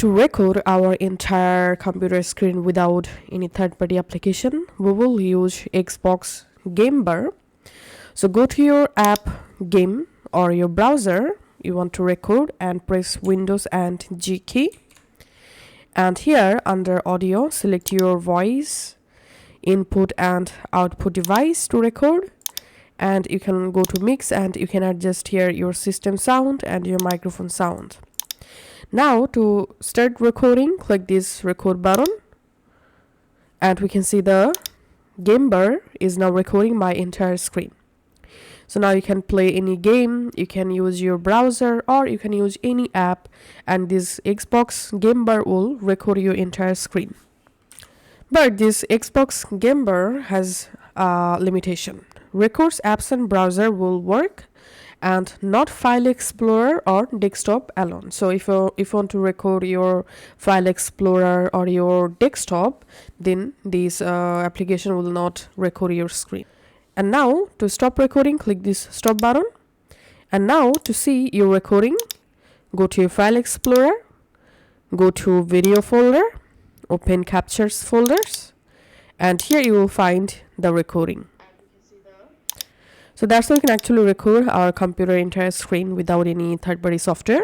To record our entire computer screen without any third-party application, we will use Xbox Game Bar. So go to your app game or your browser you want to record and press Windows and G key. And here under audio, select your voice input and output device to record. And you can go to mix and you can adjust here your system sound and your microphone sound. Now to start recording, click this record button. And we can see the game bar is now recording my entire screen. So now you can play any game, you can use your browser or you can use any app, and this Xbox Game Bar will record your entire screen. But this Xbox Game Bar has a limitation. Records apps and browser will work and not File Explorer or desktop alone. So if you want to record your File Explorer or your desktop, then this application will not record your screen. And now to stop recording, click this stop button. And now to see your recording, go to your File Explorer, go to Video folder, open Captures folders, and here you will find the recording. So that's how you can actually record our computer entire screen without any third-party software.